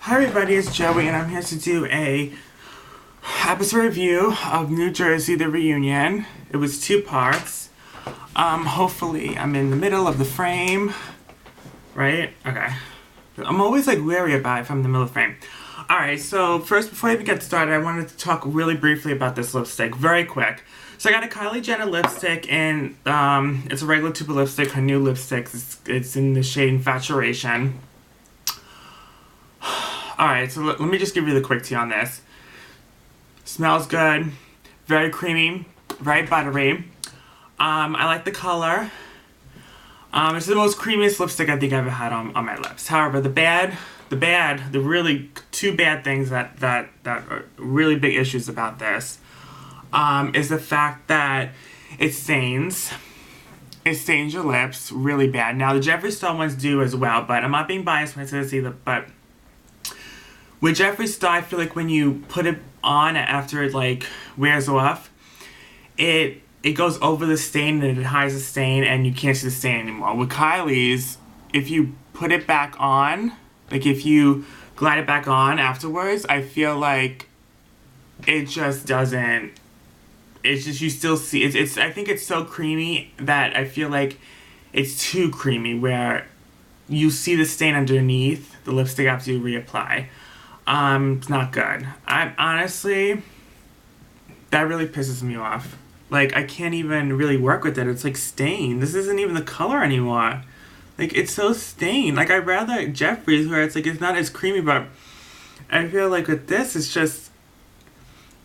Hi everybody, it's Joey and I'm here to do a episode review of New Jersey, the reunion. It was 2 parts. Hopefully I'm in the middle of the frame. Right? Okay. I'm always like wary about if I'm in the middle of the frame. Alright, so first before I even get started, I wanted to talk really briefly about this lipstick. Very quick. So I got a Kylie Jenner lipstick and it's a regular tube of lipstick, her new lipstick. It's in the shade Infatuation. Alright, so let me just give you the quick tea on this. Smells good. Very creamy. Very buttery. I like the color. It's the most creamiest lipstick I think I've ever had on my lips. However, the really 2 bad things that are really big issues about this is the fact that it stains. It stains your lips really bad. Now, the Jeffree Star ones do as well, but I'm not being biased when I say this either, but with Jeffree Star, I feel like when you put it on after it like wears off, it goes over the stain and it hides the stain and you can't see the stain anymore. With Kylie's, if you put it back on, like if you glide it back on afterwards, I feel like it just doesn't, it's just, you still see, it's I think it's so creamy that I feel like it's too creamy where you see the stain underneath the lipstick after you reapply. It's not good. Honestly, that really pisses me off. Like, I can't even really work with it. It's like stained. This isn't even the color anymore. Like, it's so stained. Like, I'd rather Jeffree's where it's like, it's not as creamy, but I feel like with this, it's just,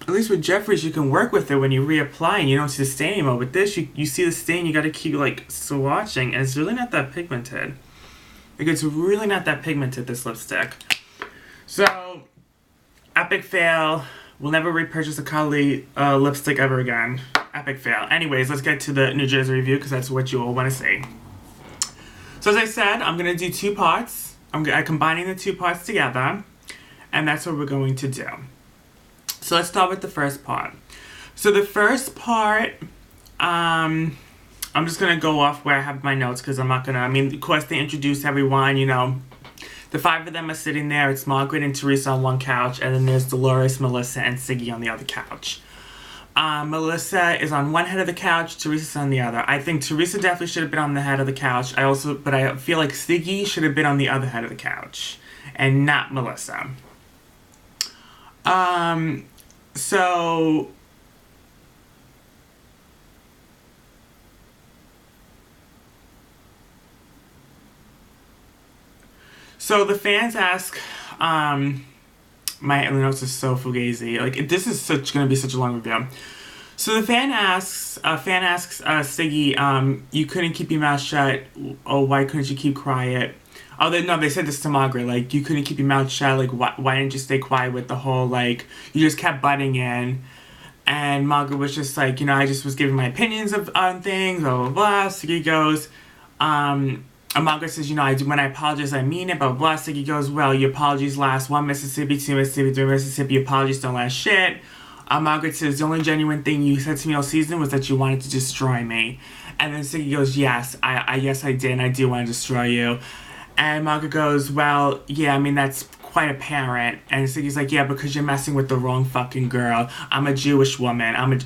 at least with Jeffree's, you can work with it when you reapply and you don't see the stain anymore. With this, you see the stain, you gotta keep, like, swatching, and it's really not that pigmented. Like, it's really not that pigmented, this lipstick. So, epic fail. We'll never repurchase a Kylie lipstick ever again. Epic fail. Anyways, let's get to the New Jersey review because that's what you all want to see. So as I said, I'm going to do 2 parts. I'm combining the 2 parts together. And that's what we're going to do. So let's start with the first part. So the first part, I'm just going to go off where I have my notes because I'm not going to, I mean, of course they introduce everyone, you know. The 5 of them are sitting there. It's Margaret and Teresa on one couch, and then there's Dolores, Melissa, and Siggy on the other couch. Melissa is on one head of the couch, Teresa's on the other. I think Teresa definitely should have been on the head of the couch. But I feel like Siggy should have been on the other head of the couch, and not Melissa. So the fans ask, my notes are so fugazi. Like, this is going to be such a long review. So the fan asks Siggy, you couldn't keep your mouth shut. Oh, why couldn't you keep quiet? Oh, they said this to Margaret, like, you couldn't keep your mouth shut. Like, why didn't you stay quiet with the whole, like, you just kept butting in. And Margaret was just like, you know, I just was giving my opinions on things, blah, blah, blah. Siggy goes, and Margaret says, you know, when I apologize, I mean it, blah, blah, blah. Siggy goes, well, your apologies last 1 Mississippi, 2 Mississippi, 3 Mississippi, your apologies don't last shit. Margaret says, the only genuine thing you said to me all season was that you wanted to destroy me. And then Siggy goes, yes, yes, I did, and I do want to destroy you. And Margaret goes, well, yeah, I mean, that's quite apparent. And Siggy's like, yeah, because you're messing with the wrong fucking girl. I'm a Jewish woman. I'm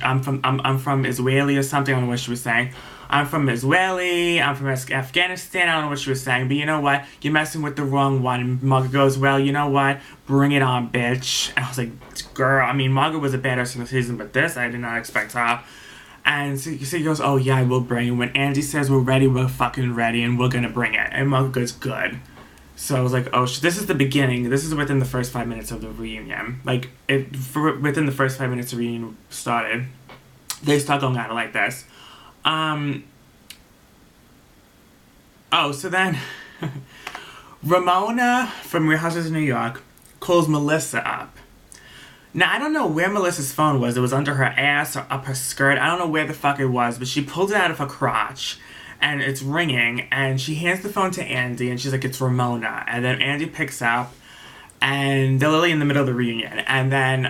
from Israeli or something. I don't know what she was saying. I'm from Israeli, I'm from Afghanistan, I don't know what she was saying, but you know what? You're messing with the wrong one. And Margaret goes, well, you know what? Bring it on, bitch. And I was like, girl, I mean, Margaret was a badass in the season, but this, I did not expect her. And so he goes, oh yeah, I will bring it. When Andy says we're ready, we're fucking ready, and we're gonna bring it. And Margaret goes, good. So I was like, oh, this is the beginning. This is within the first 5 minutes of the reunion. Like, within the first 5 minutes the reunion started, they start going at it like this. So then Ramona from Real Housewives of New York calls Melissa up. Now, I don't know where Melissa's phone was. It was under her ass or up her skirt. I don't know where the fuck it was, but she pulled it out of her crotch, and it's ringing, and she hands the phone to Andy, and she's like, it's Ramona. And then Andy picks up, and they're literally in the middle of the reunion. And then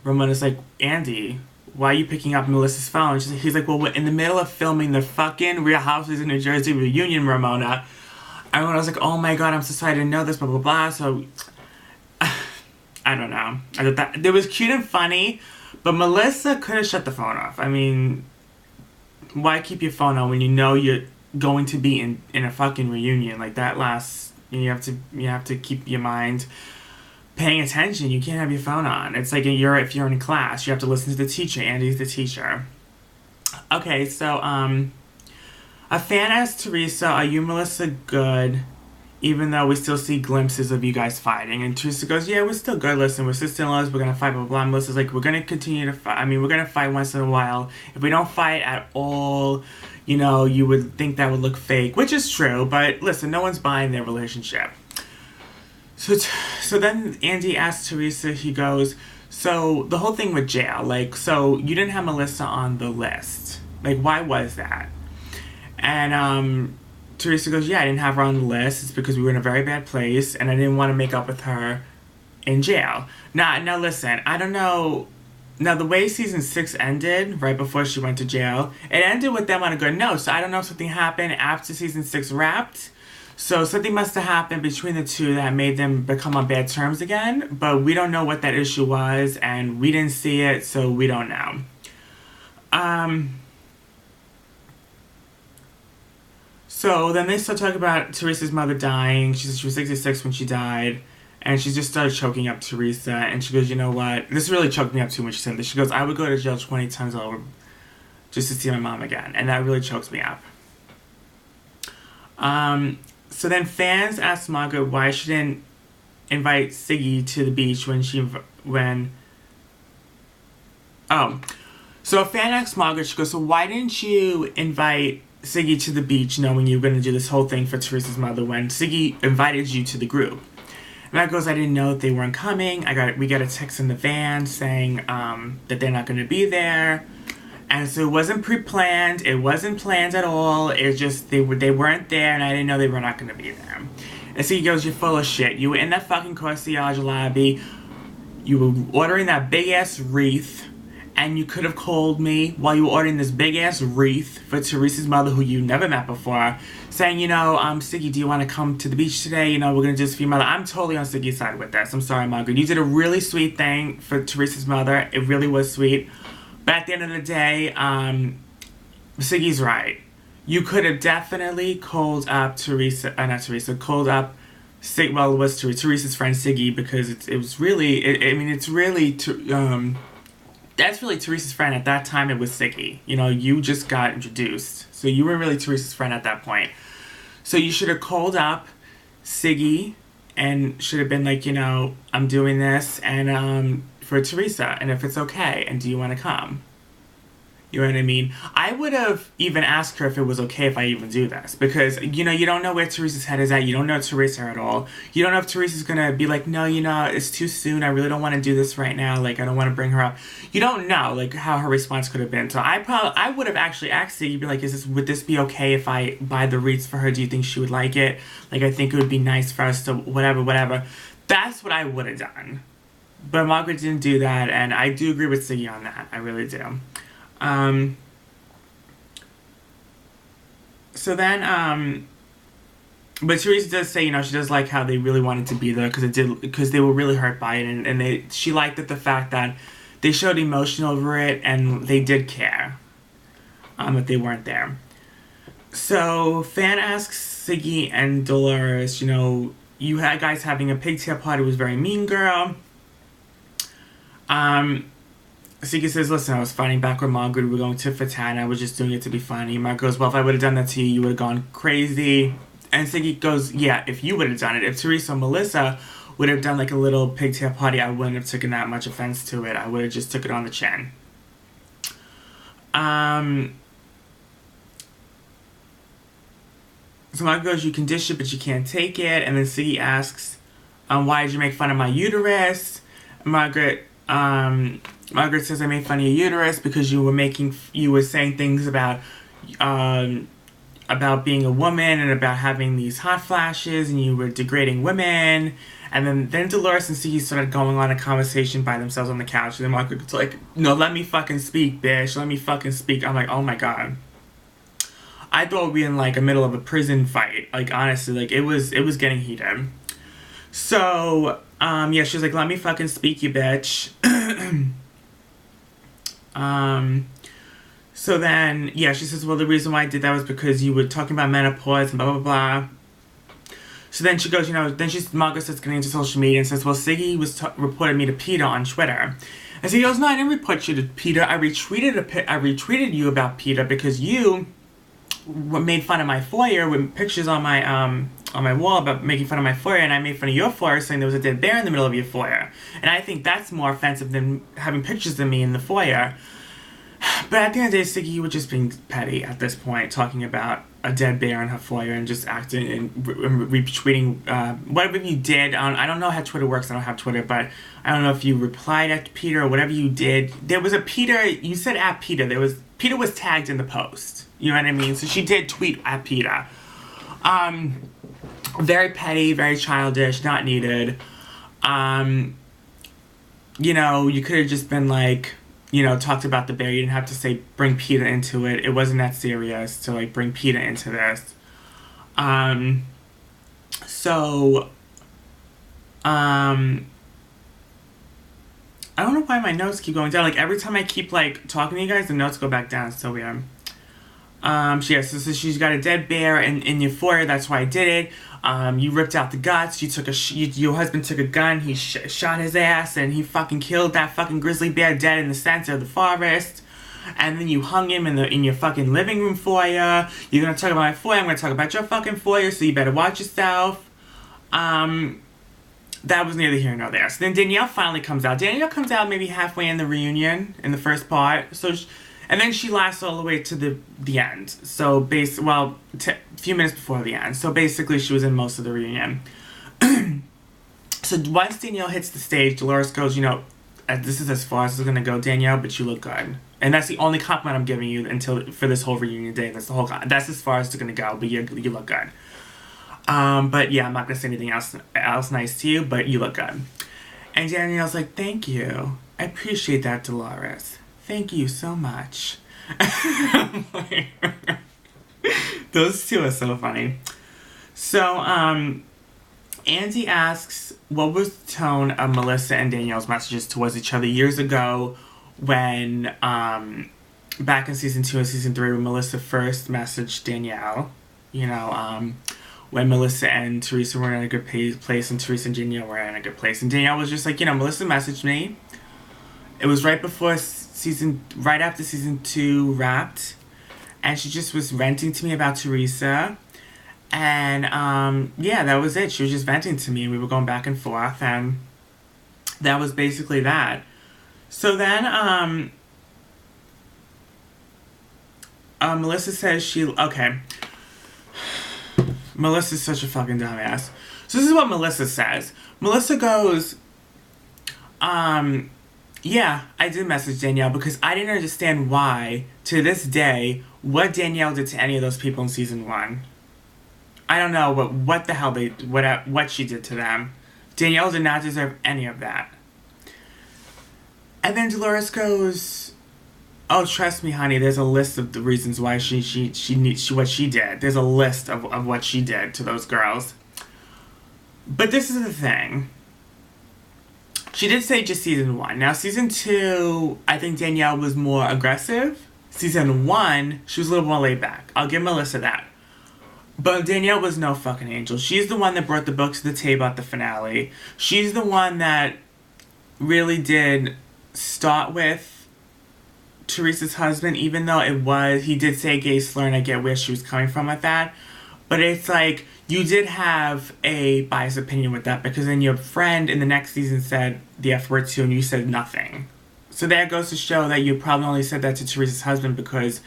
Ramona's like, Andy, why are you picking up Melissa's phone? He's like, well, we're in the middle of filming the fucking Real Housewives of New Jersey reunion, Ramona. And I was like, oh my god, I'm so sorry, I didn't know this, blah, blah, blah. So I don't know. I thought that it was cute and funny, but Melissa could have shut the phone off. I mean, why keep your phone on when you know you're going to be in a fucking reunion like that lasts? You have to keep your mind paying attention. You can't have your phone on. It's like if you're in class, you have to listen to the teacher. Andy's the teacher. Okay, so a fan asked Teresa, "Are you Melissa good? Even though we still see glimpses of you guys fighting." And Teresa goes, "Yeah, we're still good. Listen, we're sister-in-laws. We're gonna fight, blah, blah, blah." Melissa's like, "We're gonna continue to fight. I mean, we're gonna fight once in a while. If we don't fight at all, you know, you would think that would look fake," which is true. But listen, no one's buying their relationship. So then Andy asks Teresa, he goes, "So the whole thing with jail, like, so you didn't have Melissa on the list. Like, why was that?" And Teresa goes, "Yeah, I didn't have her on the list. It's because we were in a very bad place, and I didn't want to make up with her in jail." Now listen, I don't know. Now, the way season 6 ended, right before she went to jail, it ended with them on a good note. So I don't know if something happened after season 6 wrapped. So something must have happened between the two that made them become on bad terms again. But we don't know what that issue was, and we didn't see it, so we don't know. So then they start talking about Teresa's mother dying. She said she was 66 when she died. And she just started choking up Teresa. And she goes, "You know what? This really choked me up too when she said this." She goes, "I would go to jail 20 times over just to see my mom again." And that really chokes me up. So then fans asked Margaret why she didn't invite Siggy to the beach So a fan asked Margaret, she goes, "So why didn't you invite Siggy to the beach knowing you were going to do this whole thing for Teresa's mother when Siggy invited you to the group?" And that goes, "I didn't know that they weren't coming. We got a text in the van saying that they're not going to be there. And so it wasn't pre-planned. It wasn't planned at all. It's just they weren't there, and I didn't know they were not going to be there." And Siggy goes, "You're full of shit. You were in that fucking concierge lobby. You were ordering that big-ass wreath. And you could have called me while you were ordering this big-ass wreath for Teresa's mother, who you never met before, saying, you know, Siggy, do you want to come to the beach today? You know, we're going to do this for your mother." I'm totally on Siggy's side with this. I'm sorry, Margaret. You did a really sweet thing for Teresa's mother. It really was sweet. But at the end of the day, Siggy's right. You could have definitely called up Teresa's friend Siggy, because that's really Teresa's friend. At that time, it was Siggy. You know, you just got introduced. So you were really Teresa's friend at that point. So you should have called up Siggy and should have been like, you know, "I'm doing this and for Teresa, and if it's okay, and do you want to come?" You know what I mean? I would have even asked her if it was okay if I even do this. Because, you know, you don't know where Teresa's head is at. You don't know Teresa at all. You don't know if Teresa's going to be like, "No, you know, it's too soon. I really don't want to do this right now. Like, I don't want to bring her up." You don't know, like, how her response could have been. So I would have actually asked her, you'd be like, would this be okay if I buy the wreaths for her? Do you think she would like it? Like, I think it would be nice for us to whatever. That's what I would have done. But Margaret didn't do that, and I do agree with Siggy on that. I really do. But Teresa does say, you know, she does like how they really wanted to be there because they were really hurt by it, and she liked the fact that they showed emotion over it and they did care that they weren't there. So fan asks Siggy and Dolores, you know, "You had guys having a pigtail party was very mean, girl." Siggy says, "Listen, I was fighting back with Margaret. We were going tit for tat, and I was just doing it to be funny." Margaret goes, "Well, if I would have done that to you, you would have gone crazy." And Siggy goes, "Yeah, if you would have done it. If Teresa or Melissa would have done like a little pigtail party, I wouldn't have taken that much offense to it. I would have just took it on the chin." So Margaret goes, "You can dish it, but you can't take it." And then Siggy asks, "Why did you make fun of my uterus?" Margaret says, "I made fun of your uterus because you were saying things about being a woman and about having these hot flashes, and you were degrading women." And then Dolores and Siggy started going on a conversation by themselves on the couch, and then Margaret's like, "No, let me fucking speak, bitch. Let me fucking speak." I'm like, oh my god. I thought we were in like the middle of a prison fight. Like, honestly, like it was getting heated. So, yeah, she was like, let me fucking speak, you bitch. um, so then, yeah, she says, well, the reason why I did that was because you were talking about menopause and blah, blah, blah. So then she goes, then Margaret starts getting into social media and says, well, Siggy reported me to Peter on Twitter. And so he goes, no, I didn't report you to Peter. I retweeted you about Peter because you made fun of my foyer with pictures on my wall about making fun of my foyer, and I made fun of your foyer saying there was a dead bear in the middle of your foyer. And I think that's more offensive than having pictures of me in the foyer. But at the end of the day, Siggy, you were just being petty at this point, talking about a dead bear in her foyer and just acting and retweeting whatever you did. I don't know how Twitter works. I don't have Twitter, but I don't know if you replied at Peter or whatever you did. There was a Peter. You said at Peter. Peter was tagged in the post. You know what I mean? So she did tweet at Peter. Very petty, very childish, not needed. You could have just been like, talked about the bear. You didn't have to say bring Peter into it. It wasn't that serious to like bring Peter into this. I don't know why my notes keep going down. Like every time I keep like talking to you guys, the notes go back down. It's so weird. So she's got a dead bear in your foyer. That's why I did it. You ripped out the guts. Your husband took a gun. He shot his ass, and he fucking killed that fucking grizzly bear dead in the center of the forest. And then you hung him in your fucking living room foyer. You're gonna talk about my foyer. I'm gonna talk about your fucking foyer. So you better watch yourself. That was neither here nor there. So then Danielle finally comes out. Danielle comes out maybe halfway in the reunion in the first part. And then she lasts all the way to the end. So, a few minutes before the end. So, basically, she was in most of the reunion. So, once Danielle hits the stage, Dolores goes, this is as far as it's going to go, Danielle, but you look good. And that's the only compliment I'm giving you for this whole reunion day. That's as far as it's going to go, but you look good. But, yeah, I'm not going to say anything else nice to you, but you look good. And Danielle's like, thank you. I appreciate that, Dolores. Thank you so much. Those two are so funny. So, Andy asks, what was the tone of Melissa and Danielle's messages towards each other years ago when, back in season 2 and season 3, when Melissa first messaged Danielle, when Melissa and Teresa were in a good place and Teresa and Danielle were in a good place. And Danielle was just like, Melissa messaged me. It was right after season 2 wrapped, and she just was venting to me about Teresa, and that was it. She was just venting to me, and we were going back and forth, and that was basically that. So then, Melissa says Melissa's such a fucking dumbass. So this is what Melissa says. Melissa goes, yeah, I did message Danielle because I didn't understand why, to this day, what Danielle did to any of those people in season 1. I don't know what the hell what she did to them. Danielle did not deserve any of that. And then Dolores goes, oh, trust me, honey, there's a list of the reasons why she what she did. There's a list of what she did to those girls. But this is the thing. She did say just season 1. Now, season 2, I think Danielle was more aggressive. Season 1, she was a little more laid back. I'll give Melissa that. But Danielle was no fucking angel. She's the one that brought the books to the table at the finale. She's the one that really did start with Teresa's husband, even though he did say gay slur, and I get where she was coming from with that. But it's like, you did have a biased opinion with that, because then your friend in the next season said the F word too, and you said nothing. So that goes to show that you probably only said that to Teresa's husband because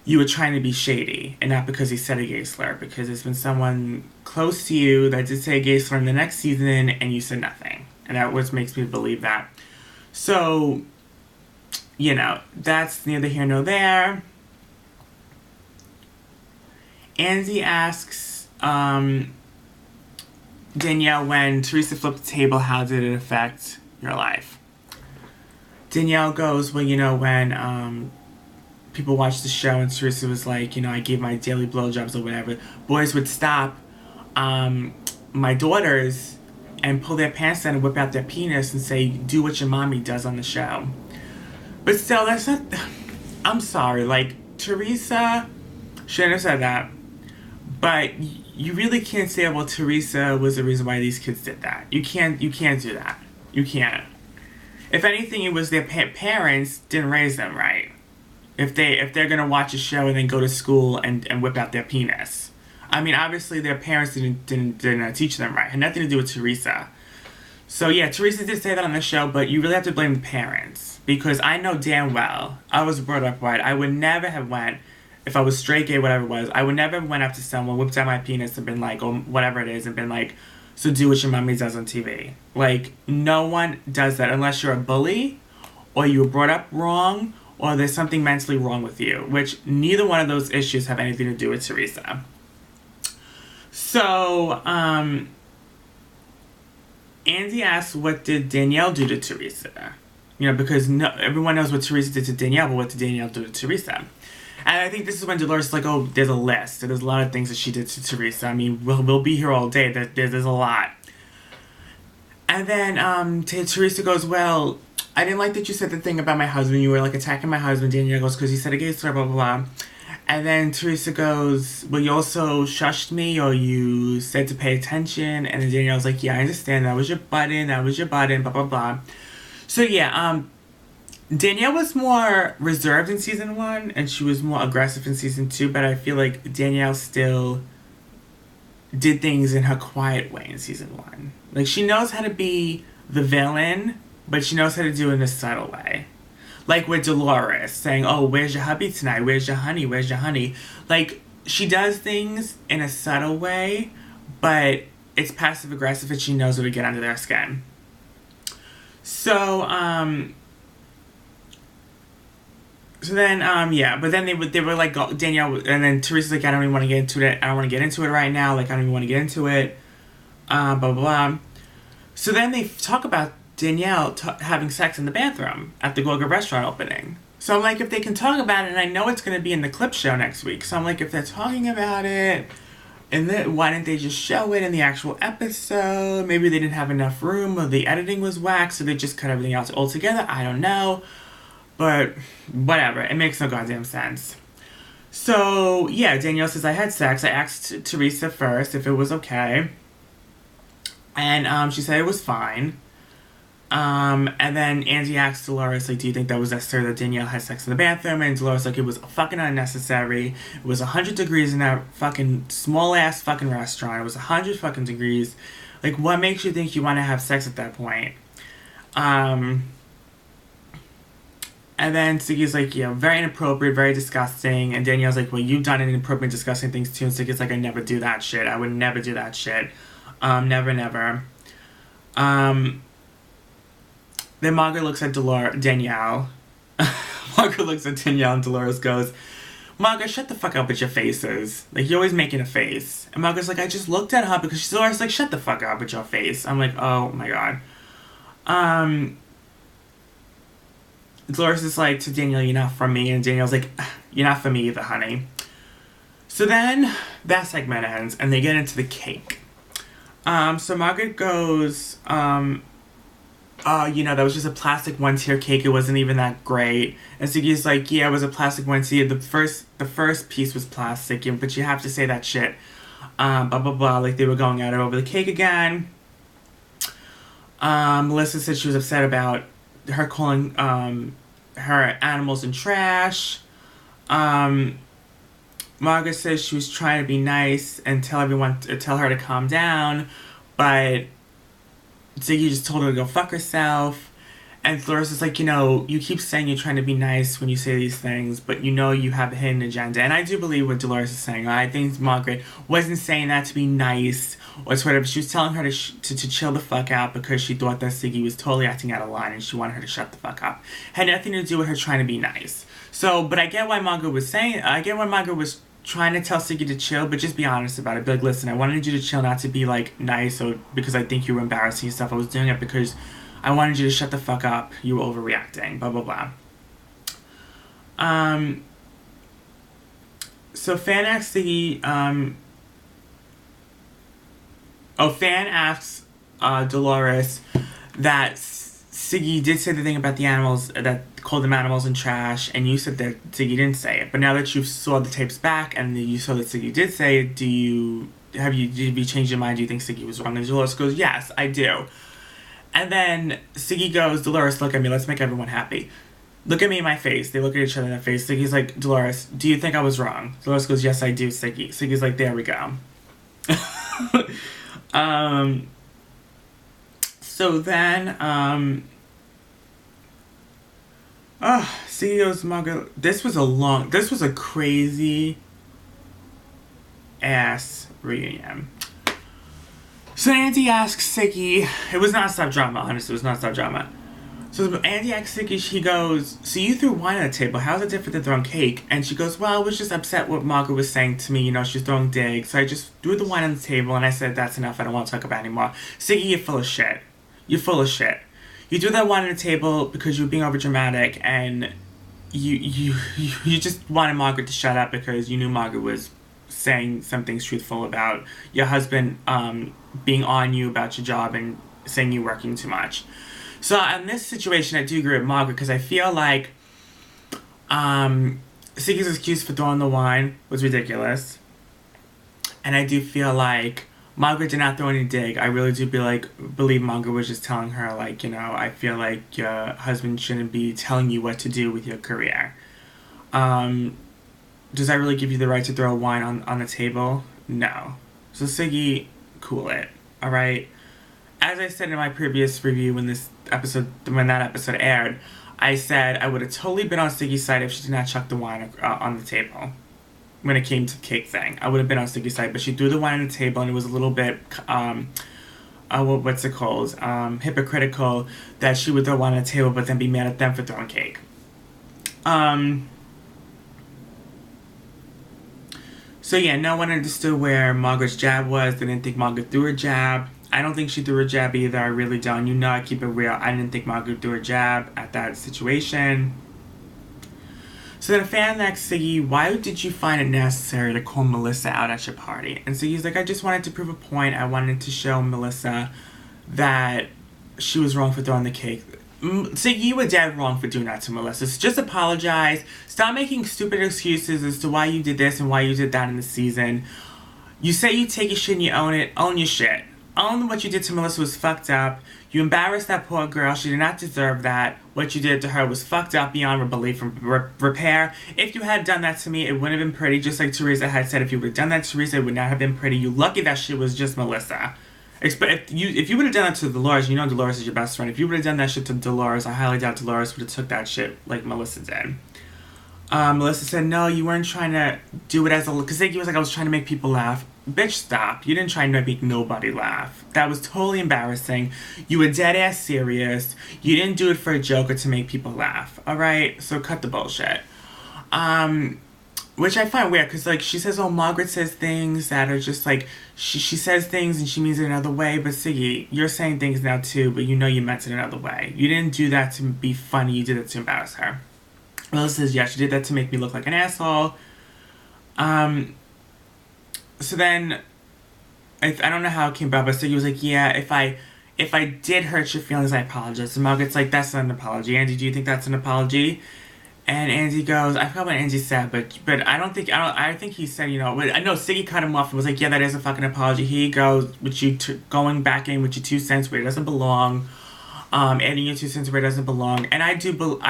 you were trying to be shady, and not because he said a gay slur, because there's been someone close to you that did say a gay slur in the next season, and you said nothing. And that what makes me believe that. So, that's neither here nor there. Andy asks Danielle, when Teresa flipped the table, how did it affect your life? Danielle goes, well, when people watched the show and Teresa was like, I gave my daily blowjobs or whatever, boys would stop my daughters and pull their pants down and whip out their penis and say, do what your mommy does on the show. But still, that's not... I'm sorry, like, Teresa shouldn't have said that. But you really can't say, well, Teresa was the reason why these kids did that. You can't do that. You can't. If anything, it was their parents didn't raise them right. If they're gonna watch a show and then go to school and whip out their penis. I mean, obviously their parents didn't teach them right. It had nothing to do with Teresa. So yeah, Teresa did say that on the show, but you really have to blame the parents. Because I know damn well, I was brought up right. I would never have went, if I was straight, gay, whatever it was, I would never have went up to someone, whipped out my penis and been like, or whatever it is, and been like, so do what your mommy does on TV. Like, no one does that unless you're a bully, or you were brought up wrong, or there's something mentally wrong with you, which neither one of those issues have anything to do with Teresa. So, Andy asks, what did Danielle do to Teresa? You know, because everyone knows what Teresa did to Danielle, but what did Danielle do to Teresa? And I think this is when Dolores is like, oh, there's a list. There's a lot of things that she did to Teresa. I mean, we'll be here all day. There's a lot. And then Teresa goes, well, I didn't like that you said the thing about my husband. You were, like, attacking my husband. Danielle goes, because he said a gay slur, blah, blah, blah. And then Teresa goes, well, you also shushed me, or you said to pay attention. And then Danielle's like, yeah, I understand. That was your button, blah, blah, blah. So, yeah, Danielle was more reserved in season 1, and she was more aggressive in season 2, but I feel like Danielle still did things in her quiet way in season 1. Like, she knows how to be the villain, but she knows how to do it in a subtle way. Like with Dolores, saying, oh, where's your hubby tonight? Where's your honey? Where's your honey? Like, she does things in a subtle way, but it's passive-aggressive, and she knows how to get under their skin. So, So then, yeah, but then they were like, Danielle, and then Teresa's like, I don't even want to get into it. I don't want to get into it right now. Like, I don't even want to get into it. Blah, blah, blah. So then they talk about Danielle having sex in the bathroom at the Gorga restaurant opening. So I'm like, if they can talk about it, and I know it's going to be in the clip show next week. So I'm like, if they're talking about it, and then why didn't they just show it in the actual episode? Maybe they didn't have enough room, or the editing was whack, so they just cut everything else altogether. I don't know. But whatever, it makes no goddamn sense. So, yeah, Danielle says, I had sex. I asked Teresa first if it was okay. And she said it was fine. And then Andy asked Dolores, like, do you think that was necessary that Danielle had sex in the bathroom? And Dolores, like, it was fucking unnecessary. It was 100 degrees in that fucking small-ass fucking restaurant. It was 100 fucking degrees. Like, what makes you think you want to have sex at that point? And then Siggy's like, yeah, very inappropriate, very disgusting. And Danielle's like, well, you've done inappropriate, disgusting things too. And Siggy's like, I never do that shit. I would never do that shit. Never, never. Then Margaret looks at Danielle. Margaret looks at Danielle and Dolores goes, Margaret, shut the fuck up with your faces. Like, you're always making a face. And Margaret's like, I just looked at her because she's always like, shut the fuck up with your face. I'm like, oh my god. Dolores is like to Danielle, you're not from me. And Danielle's like, you're not for me either, honey. So then that segment ends and they get into the cake. So Margaret goes, that was just a plastic 1-tier cake. It wasn't even that great. And Siggy's like, yeah, it was a plastic 1-tier. The first piece was plastic, but you have to say that shit. Blah, blah, blah. Like, they were going at it over the cake again. Melissa said she was upset about her calling her animals in trash. Margaret says she was trying to be nice and tell her to calm down, but Ziggy just told her to go fuck herself. And Dolores is like, you keep saying you're trying to be nice when you say these things, but you have a hidden agenda. And I do believe what Dolores is saying. I think Margaret wasn't saying that to be nice or whatever. She was telling her to chill the fuck out because she thought that Ziggy was totally acting out of line and she wanted her to shut the fuck up. Had nothing to do with her trying to be nice. So, but I get why Margaret was trying to tell Siggy to chill, but just be honest about it. Be like, listen, I wanted you to chill, not to be like nice or because I think you were embarrassing yourself. I was doing it because I wanted you to shut the fuck up. You were overreacting. Blah, blah, blah. So Fan asks Fan asks Dolores that Siggy did say the thing about the animals, that called them animals and trash, and you said that Siggy didn't say it. But now that you saw the tapes back and you saw that Siggy did say it, did you change your mind? Do you think Siggy was wrong? And Dolores goes, yes, I do. And then Siggy goes, Dolores, look at me. Let's make everyone happy. Look at me in my face. They look at each other in the face. Siggy's like, Dolores, do you think I was wrong? Dolores goes, yes, I do, Siggy. Siggy's like, there we go. So then, Siggy goes, Margaret, this was a crazy ass reunion. So Andy asks Siggy, it was not stop drama, honestly, it was not stop drama. So Andy asks Siggy, she goes, so you threw wine on the table, how's it different than throwing cake? And she goes, well, I was just upset what Margaret was saying to me, you know, she's throwing digs. So I just threw the wine on the table and I said, that's enough, I don't want to talk about it anymore. Siggy, you're full of shit. You're full of shit. You threw that wine on the table because you were being overdramatic and you just wanted Margaret to shut up because you knew Margaret was saying some things truthful about your husband being on you about your job and saying you're working too much. So in this situation, I do agree with Margaret because I feel like Siggy's excuse for throwing the wine was ridiculous. And I do feel like Margaret did not throw any dig. I really do believe Margaret was just telling her, like, you know, I feel like your husband shouldn't be telling you what to do with your career. Does that really give you the right to throw wine on the table? No. So Siggy, cool it. Alright? As I said in my previous review when that episode aired, I said I would have totally been on Siggy's side if she did not chuck the wine on the table. When it came to the cake thing, I would have been on Siggy's side, but she threw the wine on the table and it was a little bit, hypocritical that she would throw wine on the table but then be mad at them for throwing cake. So yeah, no one understood where Margaret's jab was. They didn't think Margaret threw her jab. I don't think she threw her jab either. I really don't. You know, I keep it real. I didn't think Margaret threw her jab at that situation. So then a fan asks Siggy, why did you find it necessary to call Melissa out at your party? And Siggy's like, I just wanted to prove a point. I wanted to show Melissa that she was wrong for throwing the cake. Siggy, you were dead wrong for doing that to Melissa. So just apologize. Stop making stupid excuses as to why you did this and why you did that in the season. You say you take your shit and you own it. Own your shit. Own what you did to Melissa was fucked up. You embarrassed that poor girl. She did not deserve that. What you did to her was fucked up beyond belief and repair. If you had done that to me, it wouldn't have been pretty. Just like Teresa had said, if you would have done that to Teresa, it would not have been pretty. You lucky that shit was just Melissa. If you would have done that to Dolores, you know Dolores is your best friend. If you would have done that shit to Dolores, I highly doubt Dolores would have took that shit like Melissa did. Melissa said, no, you weren't trying to do it as a... Because Siggy was like, I was trying to make people laugh. Bitch, stop. You didn't try to make nobody laugh. That was totally embarrassing. You were dead ass serious. You didn't do it for a joke or to make people laugh. Alright? So cut the bullshit. Which I find weird, because, like, she says, oh, Margaret says things that are just, like, she says things and she means it another way, but Siggy, you're saying things now, too, but you know you meant it another way. You didn't do that to be funny, you did it to embarrass her. Melissa says, yeah, she did that to make me look like an asshole. So then, I don't know how it came about, but Siggy was like, yeah, if I did hurt your feelings, I apologize. And Margaret's like, that's not an apology. Andy, do you think that's an apology? And Andy goes, I forgot what Andy said, but I think he said, you know, I know Siggy cut him off and was like, yeah, that is a fucking apology. Here you go, with you going back in with your 2 cents where it doesn't belong, adding your 2 cents where it doesn't belong. And I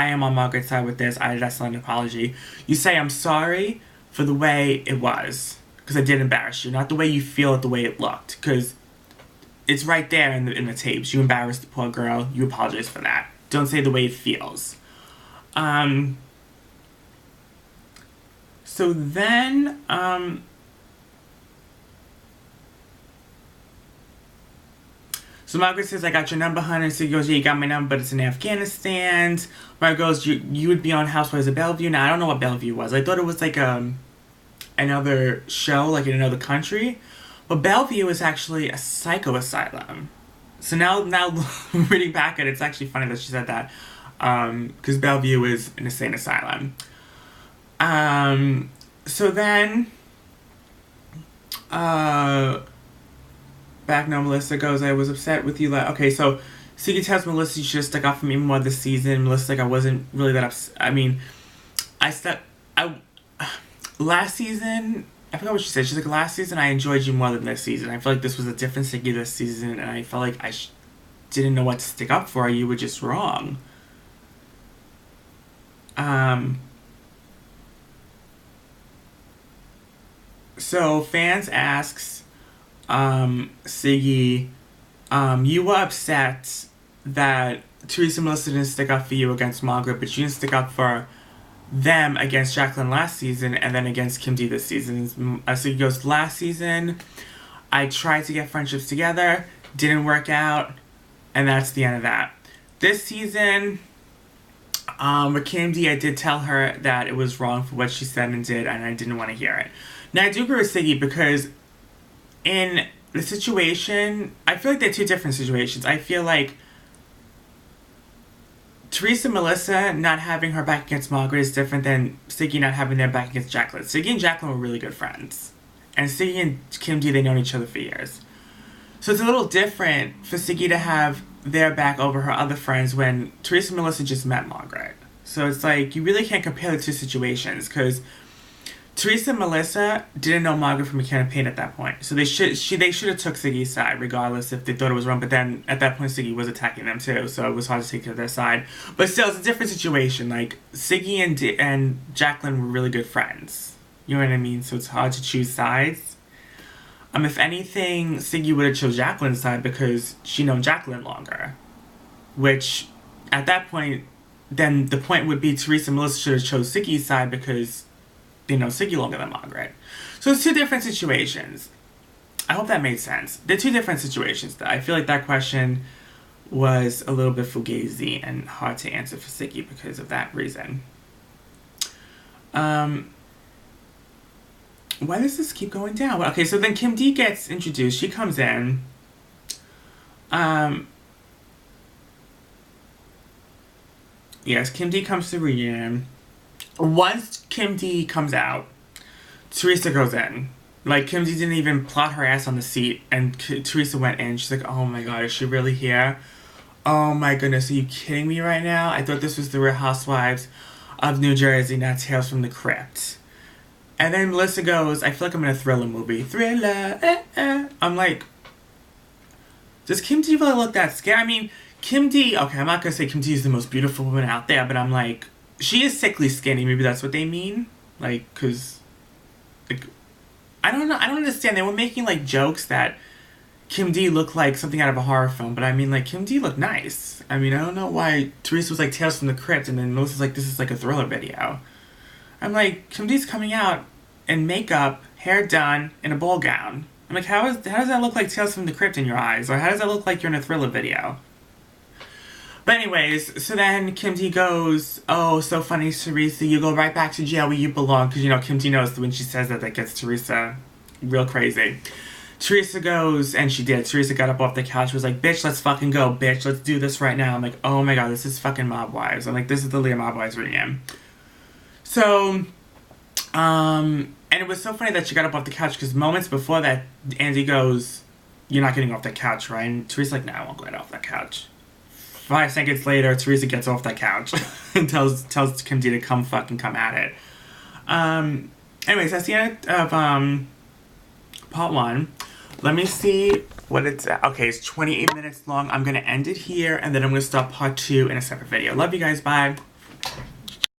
am on Margaret's side with this. That's not an apology. You say, I'm sorry for the way it was, because I did embarrass you, not the way you feel it, the way it looked, because it's right there in the tapes. You embarrassed the poor girl. You apologize for that. Don't say the way it feels. So then, so Margaret says, I got your number, honey. So he goes, yeah, you got my number, but it's in Afghanistan. Margaret goes, you would be on Housewives of Bellevue. Now, I don't know what Bellevue was. I thought it was like another show, like in another country. But Bellevue is actually a psycho asylum. So now reading back at it, it's actually funny that she said that. Because Bellevue is an insane asylum. So then, back now. Melissa goes, I was upset with you. Okay, so Siggy tells Melissa you should have stuck out for me more this season. Melissa's like, I wasn't really that upset. I mean, last season, I forgot what she said. She's like, last season I enjoyed you more than this season. I feel like this was a different Siggy this season, and I felt like didn't know what to stick up for. You were just wrong. So fans asks, Siggy, you were upset that Teresa and Melissa didn't stick up for you against Margaret, but you didn't stick up for them against Jacqueline last season and then against Kim D this season. Siggy goes, last season, I tried to get friendships together, didn't work out, and that's the end of that. This season, with Kim D, I did tell her that it was wrong for what she said and did, and I didn't want to hear it. Now, I do agree with Siggy because in the situation, I feel like they're two different situations. I feel like Teresa and Melissa not having her back against Margaret is different than Siggy not having their back against Jacqueline. Siggy and Jacqueline were really good friends. And Siggy and Kim D, they've known each other for years. So it's a little different for Siggy to have their back over her other friends when Teresa and Melissa just met Margaret. So it's like, you really can't compare the two situations because Teresa and Melissa didn't know Margaret from a can of paint at that point. So they should have took Siggy's side regardless if they thought it was wrong. But then at that point, Siggy was attacking them too. So it was hard to take to their side. But still, it's a different situation. Like, Siggy and Jacqueline were really good friends. You know what I mean? So it's hard to choose sides. If anything, Siggy would have chose Jacqueline's side because she known Jacqueline longer. Which, at that point, then the point would be Teresa and Melissa should have chose Siggy's side because they know Siggy longer than Margaret. So it's two different situations. I hope that made sense. They're two different situations. I feel like that question was a little bit fugazi and hard to answer for Siggy because of that reason. Why does this keep going down? Okay, so then Kim D gets introduced. She comes in. Yes, Kim D comes to the reunion. Once Kim D comes out, Teresa goes in. Like, Kim D didn't even plot her ass on the seat, and Teresa went in. She's like, oh my god, is she really here? Oh my goodness, are you kidding me right now? I thought this was the Real Housewives of New Jersey, not Tales from the Crypt. And then Melissa goes, I feel like I'm in a thriller movie. Thriller, I'm like, does Kim D really look that scary? I mean, Kim D, okay, I'm not going to say Kim D is the most beautiful woman out there, but I'm like, she is sickly skinny. Maybe that's what they mean. Like, because, like, I don't know. I don't understand. They were making, like, jokes that Kim D looked like something out of a horror film. But, I mean, like, Kim D looked nice. I mean, I don't know why Teresa was like, Tales from the Crypt. And then Melissa's like, this is like a thriller video. I'm like, Kim D's coming out in makeup, hair done, in a ball gown. I'm like, how does that look like Tales from the Crypt in your eyes? Or how does that look like you're in a thriller video? But anyways, so then Kim D goes, oh, so funny, Teresa, you go right back to jail where you belong. Because, you know, Kim D knows when she says that gets Teresa real crazy. Teresa goes, and she did. Teresa got up off the couch, was like, bitch, let's fucking go, bitch, let's do this right now. I'm like, oh my god, this is fucking Mob Wives. I'm like, this is the Leah Mob Wives reunion. So, and it was so funny that she got up off the couch, because moments before that, Andy goes, you're not getting off that couch, right? And Teresa's like, no, I won't get off that couch. 5 seconds later, Teresa gets off that couch and tells Kim D to come at it. Anyways, that's the end of part 1. Let me see what it's at. Okay, it's 28 minutes long. I'm going to end it here, and then I'm going to start part 2 in a separate video. Love you guys. Bye.